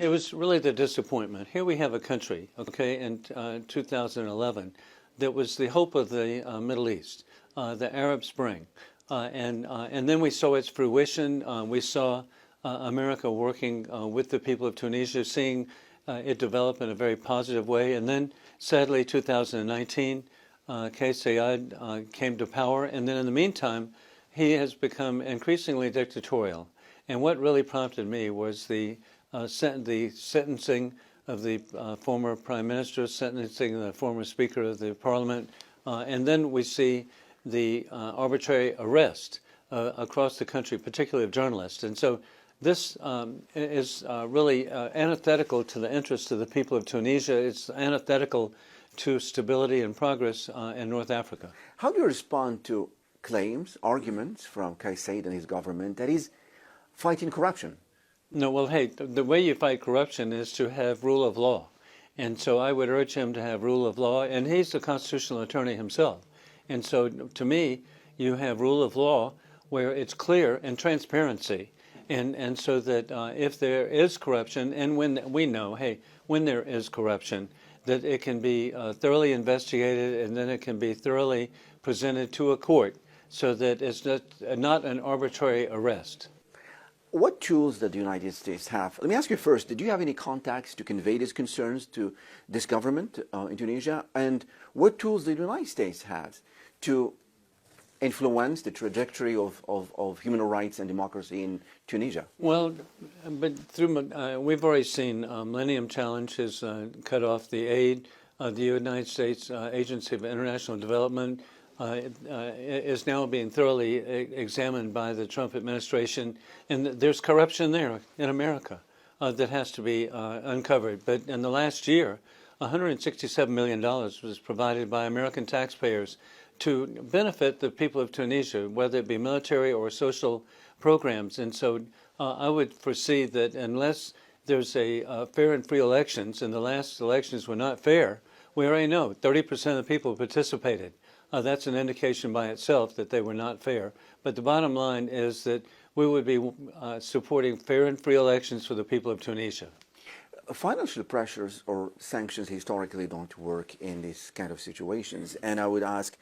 It was really the disappointment. Here we have a country, okay, in 2011 that was the hope of the Middle East, the Arab Spring. And then we saw its fruition. We saw America working with the people of Tunisia, seeing it develop in a very positive way. And then, sadly, 2019, Kais Saied came to power. And then in the meantime, he has become increasingly dictatorial. And what really prompted me was the sentencing of the former prime minister, sentencing the former speaker of the parliament, and then we see the arbitrary arrest across the country, particularly of journalists. And so this is really antithetical to the interests of the people of Tunisia. It's antithetical to stability and progress in North Africa. How do you respond to claims, arguments from Kais Saied and his government that he's fighting corruption? No, well, hey, the way you fight corruption is to have rule of law. And so I would urge him to have rule of law, and he's the constitutional attorney himself. And so to me, you have rule of law where it's clear and transparency. And so that if there is corruption, and when we know, hey, when there is corruption, that it can be thoroughly investigated and then it can be thoroughly presented to a court so that it's not an arbitrary arrest. What tools does the United States have? Let me ask you first, did you have any contacts to convey these concerns to this government in Tunisia? And what tools did the United States have to influence the trajectory of human rights and democracy in Tunisia? Well, but we've already seen Millennium Challenge has cut off the aid. The United States Agency of International Development is now being thoroughly examined by the Trump administration, and there's corruption there in America that has to be uncovered. But in the last year, $167 million was provided by American taxpayers to benefit the people of Tunisia, whether it be military or social programs. And so I would foresee that unless there's a fair and free elections, and the last elections were not fair, we already know 30% of the people participated. That's an indication by itself that they were not fair. But the bottom line is that we would be supporting fair and free elections for the people of Tunisia. Financial pressures or sanctions historically don't work in these kind of situations. And I would ask,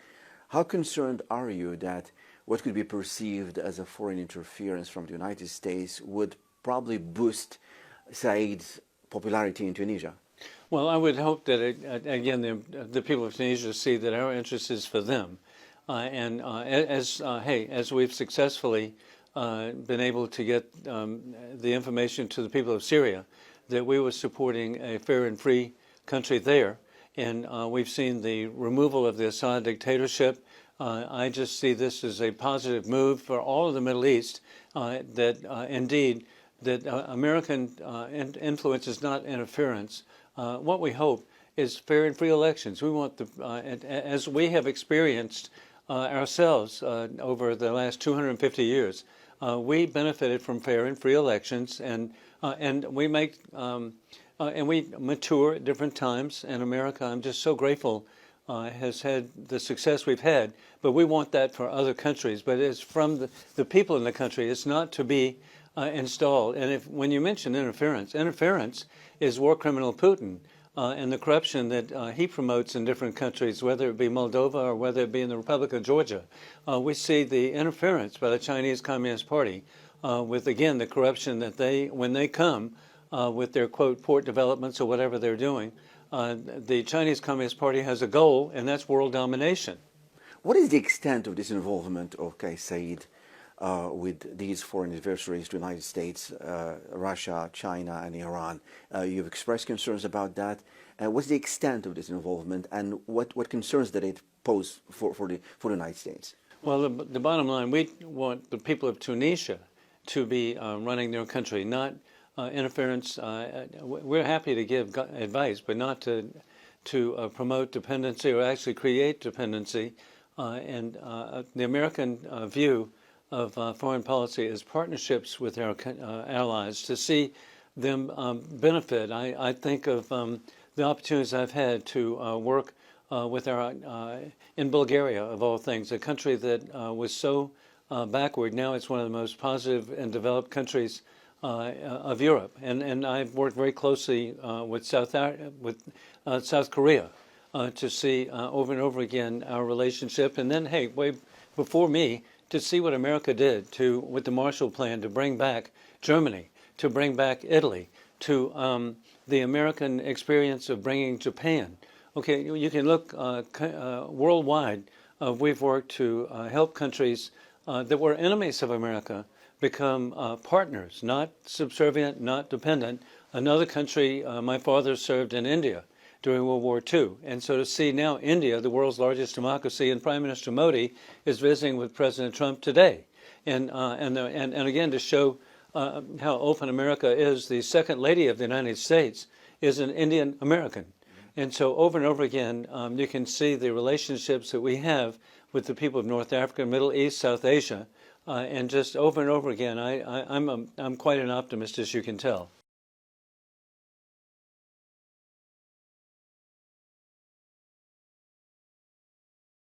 how concerned are you that what could be perceived as a foreign interference from the United States would probably boost Said's popularity in Tunisia? Well, I would hope that, again, the people of Tunisia see that our interest is for them. As we've successfully been able to get the information to the people of Syria, that we were supporting a fair and free country there. And we've seen the removal of the Assad dictatorship. I just see this as a positive move for all of the Middle East, that American influence is not interference. What we hope is fair and free elections. We want, as we have experienced ourselves over the last 250 years, we benefited from fair and free elections, and we mature at different times. And America, I'm just so grateful, has had the success we've had. But we want that for other countries. But it's from the people in the country. It's not to be installed. And when you mention interference, interference is war criminal Putin and the corruption that he promotes in different countries, whether it be Moldova or whether it be in the Republic of Georgia. We see the interference by the Chinese Communist Party with, again, the corruption that when they come with their, quote, port developments or whatever they're doing, the Chinese Communist Party has a goal, and that's world domination. What is the extent of this involvement of Kais Saied with these foreign adversaries to the United States, Russia, China, and Iran? You've expressed concerns about that. What's the extent of this involvement, and what concerns did it pose for the United States? Well, the bottom line, we want the people of Tunisia to be running their country, not interference. We're happy to give advice, but not to promote dependency or actually create dependency. The American view of foreign policy is partnerships with our allies to see them benefit. I think of the opportunities I've had to work with in Bulgaria, of all things, a country that was so backward. Now it's one of the most positive and developed countries of Europe, and I've worked very closely with South Korea to see over and over again our relationship, and then hey, way before me, to see what America did with the Marshall Plan to bring back Germany, to bring back Italy, to the American experience of bringing Japan. Okay, you can look worldwide. We've worked to help countries that were enemies of America become partners, not subservient, not dependent. Another country, my father served in India during World War II. And so to see now India, the world's largest democracy, and Prime Minister Modi is visiting with President Trump today. And again, to show how open America is, the Second Lady of the United States is an Indian American. And so over and over again, you can see the relationships that we have with the people of North Africa, Middle East, South Asia, and just over and over again, I'm quite an optimist, as you can tell.